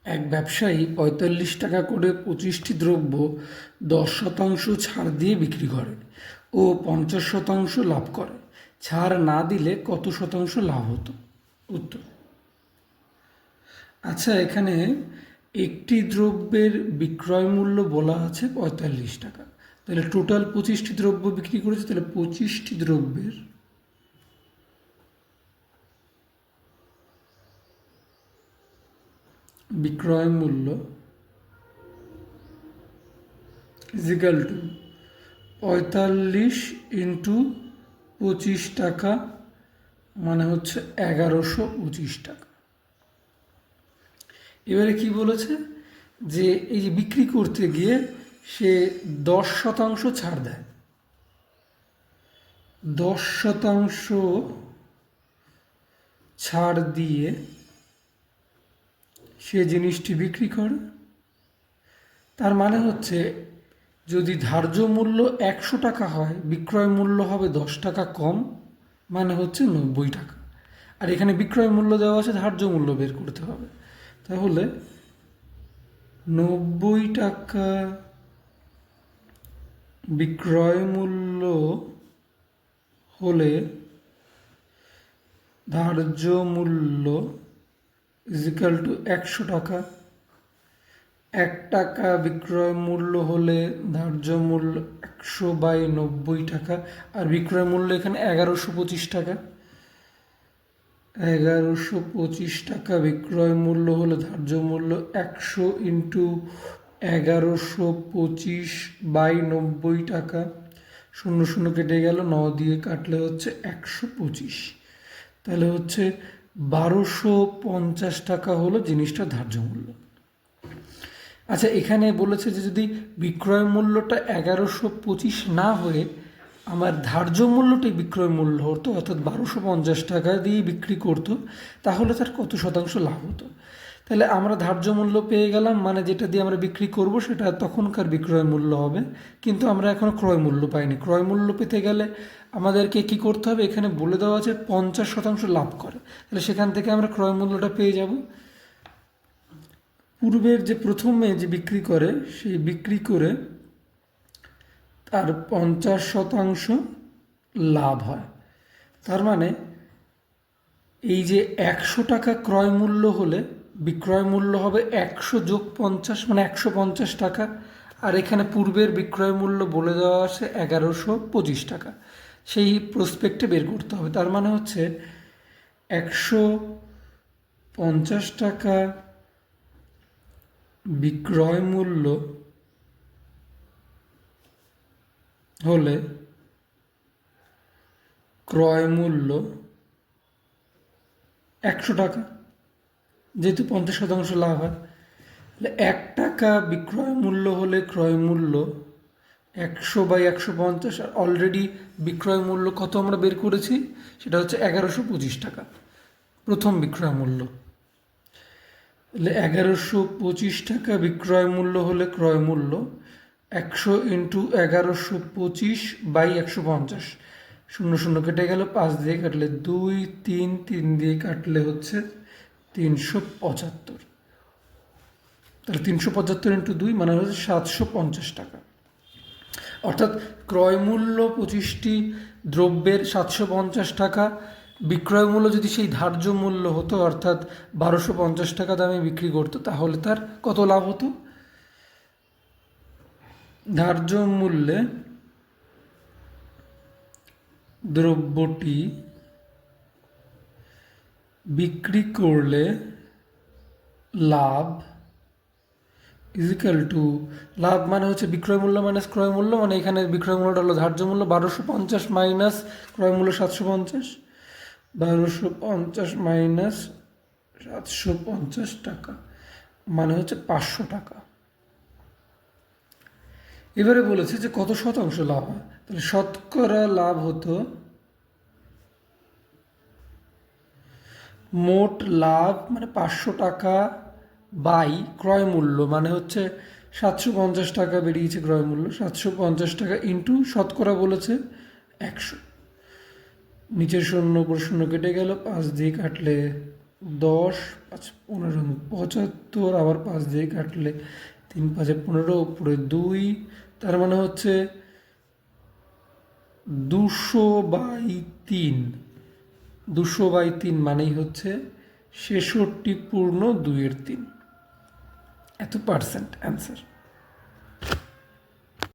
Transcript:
এক ব্যবসায়ী ৪৫ টাকা করে ২৫টি দ্রব্য ১০% ছাড় দিয়ে বিক্রি করে ও ৫০% লাভ করে। ছাড় না দিলে কত শতাংশ লাভ হতো? উত্তর। আচ্ছা, এখানে একটি দ্রব্যের বিক্রয় মূল্য বলা আছে ৪৫ টাকা, তাহলে টোটাল ২৫টি দ্রব্য বিক্রি করেছে, তাহলে ২৫টি দ্রব্যের বিক্রয় মূল্য ইজিক্যাল টু ৪৫ ইন্টু ২৫ টাকা, মানে হচ্ছে ১১২৫ টাকা। এবারে কি বলেছে যে এই যে বিক্রি করতে গিয়ে সে ১০% ছাড় দেয়, ১০% ছাড় দিয়ে সে জিনিসটি বিক্রি করে। তার মানে হচ্ছে যদি ধার্য মূল্য ১০০ টাকা হয়, বিক্রয় মূল্য হবে ১০ টাকা কম, মানে হচ্ছে ৯০ টাকা। আর এখানে বিক্রয় মূল্য দেওয়া আছে, ধার্য মূল্য বের করতে হবে। তাহলে ৯০ টাকা বিক্রয় মূল্য হলে ধার্য মূল্য ইজিক্যাল টু ১০০ টাকা। ১ টাকা বিক্রয় মূল্য হলে ধার্য মূল্য ১০০/৯০ টাকা, আর বিক্রয় মূল্য এখানে ১১২৫ টাকা। ১১২৫ টাকা বিক্রয় মূল্য হলে ধার্য মূল্য ১০০ ইন্টু ১১২৫/৯০ টাকা। ০০ কেটে গেল, ৯ দিয়ে কাটলে হচ্ছে ১২৫, তাহলে হচ্ছে ১২৫০ টাকা হলো জিনিসটার ধার্য মূল্য। আচ্ছা, এখানে বলেছে যে যদি বিক্রয় মূল্যটা ১১২৫ না হয়ে আমার ধার্য মূল্যটাই বিক্রয় মূল্য হতো, অর্থাৎ ১২৫০ টাকা দিয়ে বিক্রি করতো, তাহলে তার কত শতাংশ লাভ হতো? তাহলে আমরা ধার্য মূল্য পেয়ে গেলাম, মানে যেটা দিয়ে আমরা বিক্রি করব সেটা তখনকার বিক্রয় মূল্য হবে, কিন্তু আমরা এখনও ক্রয় মূল্য পাইনি। ক্রয় মূল্য পেতে গেলে আমাদেরকে কি করতে হবে? এখানে বলে দেওয়া আছে ৫০% লাভ করে, তাহলে সেখান থেকে আমরা ক্রয় মূল্যটা পেয়ে যাব। পূর্বের যে প্রথমে যে বিক্রি করে, সেই বিক্রি করে তার ৫০% লাভ হয়। তার মানে এই যে ১০০ টাকা ক্রয় মূল্য হলে বিক্রয় মূল্য হবে ১০০+৫০, মানে ১৫০ টাকা। আর এখানে পূর্বের বিক্রয় মূল্য বলে দেওয়া আছে ১১২৫ টাকা, সেই প্রসপেক্টে বের করতে হবে। তার মানে হচ্ছে ১৫০ টাকা বিক্রয় মূল্য হলে ক্রয় মূল্য ১০০ টাকা, যেহেতু ৫০% লাভ হয়। তাহলে ১ টাকা বিক্রয় মূল্য হলে ক্রয় মূল্য ১০০/১৫০, আর অলরেডি বিক্রয় মূল্য কত আমরা বের করেছি, সেটা হচ্ছে ১১২৫ টাকা, প্রথম বিক্রয় মূল্য। তাহলে ১১২৫ টাকা বিক্রয় মূল্য হলে ক্রয় মূল্য ১০০ ইন্টু ১১২৫/১৫০, ০০ কেটে গেল, ৫ দিয়ে কাটলে ২, ৩ দিয়ে কাটলে হচ্ছে ৩৭৫। তাহলে ৩৭৫ ইন্টু ২ মানে হচ্ছে ৭৫০ টাকা। অর্থাৎ ক্রয় মূল্য ২৫টি দ্রব্যের ৭৫০ টাকা, বিক্রয় মূল্য যদি সেই ধার্য মূল্য হতো, অর্থাৎ ১২৫০ টাকা দামে বিক্রি করতো, তাহলে তার কত লাভ হতো? ধার্য মূল্যে দ্রব্যটি বিক্রি করলে লাভ ইজিক্যাল টু, লাভ মানে হচ্ছে বিক্রয় মূল্য মাইনাস ক্রয় মূল্য, মানে এখানে বিক্রয় মূল্যটা হলো ধার্য মূল্য ১২৫০ মাইনাস ক্রয় মূল্য ৭৫০, ১২৫০ মাইনাস ৭৫০ টাকা, মানে হচ্ছে ৫০০ টাকা। এবারে বলেছে যে কত শতাংশ লাভ হয়, তাহলে শতকরা লাভ হতো, মোট লাভ মানে ৫০০ টাকা বাই ক্রয় মূল্য, মানে হচ্ছে ৭৫০ টাকা বেরিয়েছে ক্রয় মূল্য, ৭৫০ টাকা ইন্টু শতকরা বলেছে ১০০, নিচের ০ উপর ০ কেটে গেল, ৫ দিয়ে কাটলে 10 5 15 75, আবার 5 দিয়ে কাটলে 3 5 15, উপরে 2, তার মানে হচ্ছে 200/3। 200/3 মানেই হচ্ছে 66 পূর্ণ 2/3, এত পার্সেন্ট অ্যান্সার।